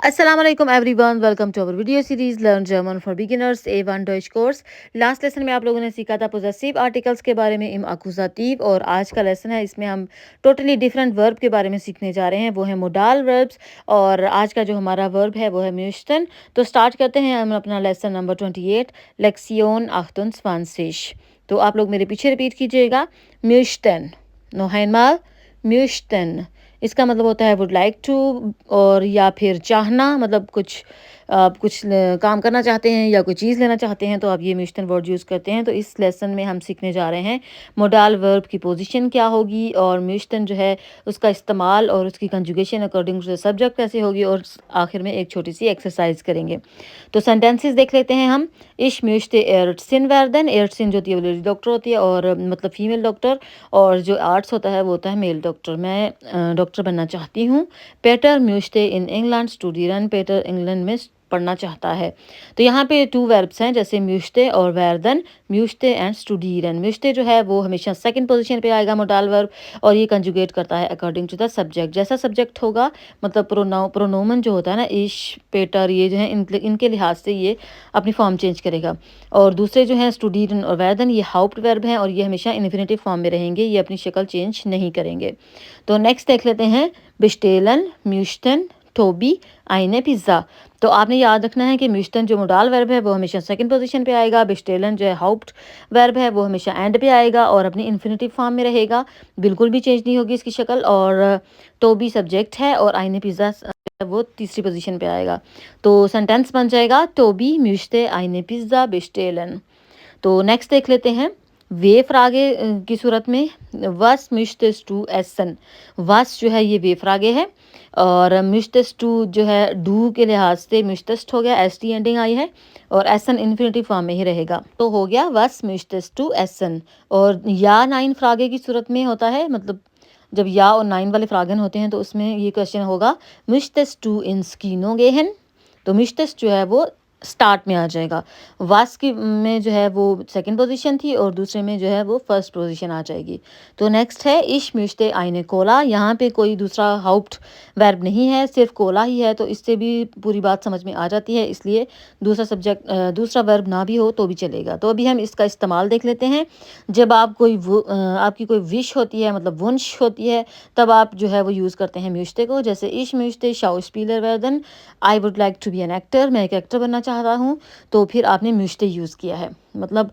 Assalamualaikum everyone, welcome to our video series learn German for beginners A1 Deutsch course. Last lesson में आप लोगों ने सीखा था पोजेसिव आर्टिकल्स के बारे में, इम अकुजातिव, और आज का लेसन है इसमें हम टोटली डिफरेंट वर्ब के बारे में सीखने जा रहे हैं, वो है मोडाल वर्ब्स। और आज का जो हमारा वर्ब है वो है म्यूश्तन। तो स्टार्ट करते हैं हम अपना लेसन नंबर 28, लेक्सियोन 28। तो आप लोग मेरे पीछे रिपीट कीजिएगा। म्यूश्तन, नो हैंडमाल, म्यूश्तन इसका मतलब होता है वुड लाइक टू, और या फिर चाहना, मतलब कुछ आप कुछ काम करना चाहते हैं या कोई चीज़ लेना चाहते हैं तो आप ये म्यूश्तन वर्ड यूज़ करते हैं। तो इस लेसन में हम सीखने जा रहे हैं मोडाल वर्ब की पोजीशन क्या होगी, और म्यूश्तन जो है उसका इस्तेमाल और उसकी conjugation according to the subject कैसे होगी, और आखिर में एक छोटी सी एक्सरसाइज करेंगे। तो सेंटेंसेस देख लेते हैं हम। इश म्यूश्ते एर्टसिन वर्दन, एर्टसिन जो होती है वो लेडी डॉक्टर होती है, और मतलब फीमेल डॉक्टर, और जो आर्ट्स होता है वो होता है मेल डॉक्टर। मैं डॉक्टर बनना चाहती हूँ। पेटर म्यूश्ते इन इंग्लैंड स्टूडियन, पेटर इंग्लैंड में पढ़ना चाहता है। तो यहाँ पे टू वर्ब्स हैं, जैसे म्यूश्ते और वर्दन, म्यूश्ते एंड स्टूडियन। म्यूश्ते जो है वो हमेशा सेकंड पोजीशन पे आएगा मोडाल वर्ब, और ये कंजुगेट करता है अकॉर्डिंग टू द सब्जेक्ट। जैसा सब्जेक्ट होगा, मतलब प्रोनोमन जो होता है ना, इश पेटर, ये जो है इनके लिहाज से ये अपनी फॉर्म चेंज करेगा। और दूसरे जो हैं स्टूडियन और वर्दन, ये हाउप्ट वर्ब हैं और ये हमेशा इन्फिनेटिव फॉर्म में रहेंगे, ये अपनी शक्ल चेंज नहीं करेंगे। तो नेक्स्ट देख लेते हैं। बिस्टेलन, म्यूश्तन, टोबी, आइने, पिज़्ज़ा। तो आपने याद रखना है कि म्यूश्तन जो मोडाल वर्ब है वो हमेशा सेकंड पोजीशन पे आएगा, बिस्टेलन जो है हाउप्ट वर्ब है वो हमेशा एंड पे आएगा और अपनी इन्फिनेटिव फॉर्म में रहेगा, बिल्कुल भी चेंज नहीं होगी इसकी शक्ल। और टोबी सब्जेक्ट है और आइने पिज़्ज़ा वो तीसरी पोजीशन पे आएगा। तो सेंटेंस बन जाएगा टोबी म्यूश्ते आइने पिज़्ज़ा बिस्टेलन। तो नेक्स्ट देख लेते हैं। वे फ्रागे की सूरत में वस म्यूश्तेस टू एसन, वस जो है ये वे फ्रागे है, और म्यूश्तेस टू जो है डू के लिहाज से म्यूश्तेस्ट हो गया, एस टी एंडिंग आई है, और एसन इन्फिनेटिव फॉर्म में ही रहेगा। तो हो गया वस म्यूश्तेस टू एसन। और या नाइन फ्रागे की सूरत में होता है, मतलब जब या और नाइन वाले फ्रागन होते हैं तो उसमें ये क्वेश्चन होगा म्यूश्तेस टू इन स्कीनो गेहन। तो म्यूश्तेस जो है वो स्टार्ट में आ जाएगा। वास की में जो है वो सेकंड पोजीशन थी और दूसरे में जो है वो फर्स्ट पोजीशन आ जाएगी। तो नेक्स्ट है इश म्यूश्ते आइने कोला। यहाँ पे कोई दूसरा हाउप्ट वर्ब नहीं है, सिर्फ कोला ही है, तो इससे भी पूरी बात समझ में आ जाती है, इसलिए दूसरा सब्जेक्ट दूसरा वर्ब ना भी हो तो भी चलेगा। तो अभी हम इसका इस्तेमाल देख लेते हैं। जब आप आपकी कोई विश होती है, मतलब वंश होती है, तब आप जो है वो यूज़ करते हैं म्यूश्ते को। जैसे इश म्यूश्ते शाउस्पीलर वर्दन, I would like to be an actor, मैं एक एक्टर बनना चाहता हूँ, तो फिर आपने म्यूश्ते यूज़ किया है। मतलब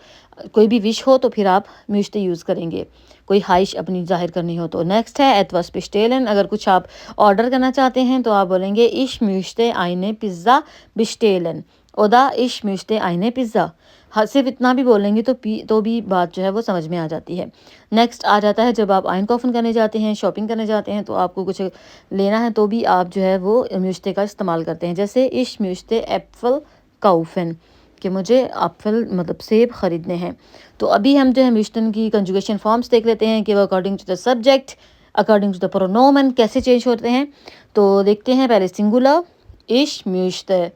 कोई भी विश हो तो फिर आप म्यूश्ते यूज़ करेंगे, कोई ख्वाहिश अपनी जाहिर करनी हो तो। नेक्स्ट है एतवस बिस्टेलन, अगर कुछ आप ऑर्डर करना चाहते हैं तो आप बोलेंगे इश म्यूश्ते आइने पिज़्ज़ा बिस्टेलन, ओदा इश म्यूश्ते आइने पिज़्ज़ा। हाँ, सिर्फ इतना भी बोलेंगे तो भी बात जो है वो समझ में आ जाती है। नेक्स्ट आ जाता है जब आप आइनकॉफन करने जाते हैं, शॉपिंग करने जाते हैं, तो आपको कुछ लेना है तो भी आप जो है वो म्यूश्ते का इस्तेमाल करते हैं। जैसे इश म्यूश्ते एप्पल काउफन, कि मुझे एप्पल मतलब सेब ख़रीदने हैं। तो अभी हम जो है म्यूश्तन की कंजुगेशन फॉर्म्स देख लेते हैं कि वो according to the subject, according to the प्रोनोमन कैसे चेंज होते हैं। तो देखते हैं पहले सिंगुलर, इश म्यूश्ते,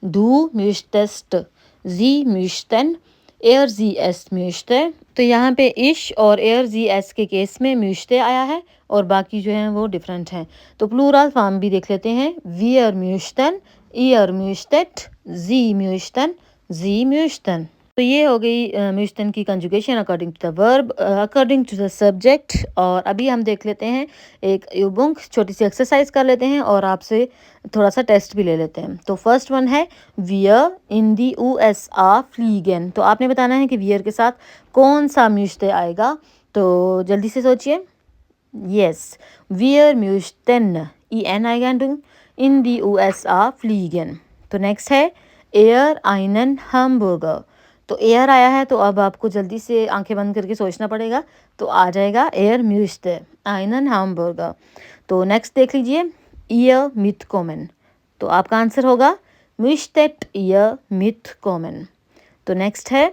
डू म्यूश्तेस्ट, जी म्यूश्तन, एयर जी एस म्यूश्ते। तो यहाँ पे इश और एयर जी एस के केस में म्यूश्ते आया है और बाकी जो हैं वो डिफरेंट हैं। तो प्लूरल फॉर्म भी देख लेते हैं। वियर म्यूश्तन, ईयर म्यूश्तेट, जी म्यूश्तन, जी म्यूश्तन। तो ये हो गई म्यूश्तन की conjugation according to the verb, according to the subject. और अभी हम देख लेते हैं एक यूबुंग, छोटी सी एक्सरसाइज कर लेते हैं और आपसे थोड़ा सा टेस्ट भी ले लेते हैं। तो फर्स्ट वन है वियर इन दी USA फ्लीगन। तो आपने बताना है कि वियर के साथ कौन सा म्यूश्ते आएगा, तो जल्दी से सोचिए। यस, वियर म्यूश्तन, EN आएगा इन दी USA फ्लीगन। तो नेक्स्ट है एयर आइनन हमबर्गर। तो एयर आया है तो अब आपको जल्दी से आंखें बंद करके सोचना पड़ेगा, तो आ जाएगा एयर म्यूश्ते आइनन हमबर्गर। तो नेक्स्ट देख लीजिए, ईयर मिथ कॉमन। तो आपका आंसर होगा म्यूश्तेट ईयर मिथ कॉमन। तो नेक्स्ट है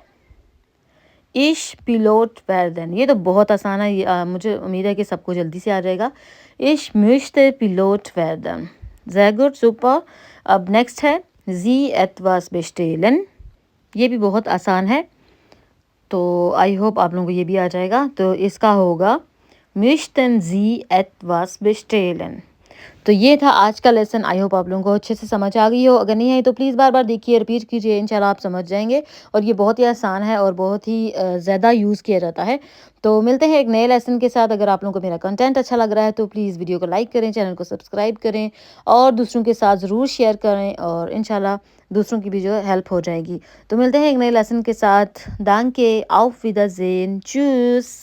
इश पिलोट वर्दन। ये तो बहुत आसान है, मुझे उम्मीद है कि सबको जल्दी से आ जाएगा। इश म्यूश्ते पिलोट वर्दन, sehr gut, सुपर। अब नेक्स्ट है जी एतवास बेस्टेलन। ये भी बहुत आसान है, तो आई होप आप लोगों को ये भी आ जाएगा। तो इसका होगा म्यूश्तन जी एतवास बेस्टेलन। तो ये था आज का लेसन। आई होप आप लोगों को अच्छे से समझ आ गई हो। अगर नहीं आई तो प्लीज़ बार-बार देखिए, रिपीट कीजिए, इंशाल्लाह आप समझ जाएँगे। और ये बहुत ही आसान है और बहुत ही ज़्यादा यूज़ किया जाता है। तो मिलते हैं एक नए लेसन के साथ। अगर आप लोगों को मेरा कंटेंट अच्छा लग रहा है तो प्लीज़ वीडियो को लाइक करें, चैनल को सब्सक्राइब करें और दूसरों के साथ ज़रूर शेयर करें और इंशाल्लाह दूसरों की भी जो है हेल्प हो जाएगी। तो मिलते हैं एक नए लेसन के साथ। दांके, auf Wiedersehen, tschüss।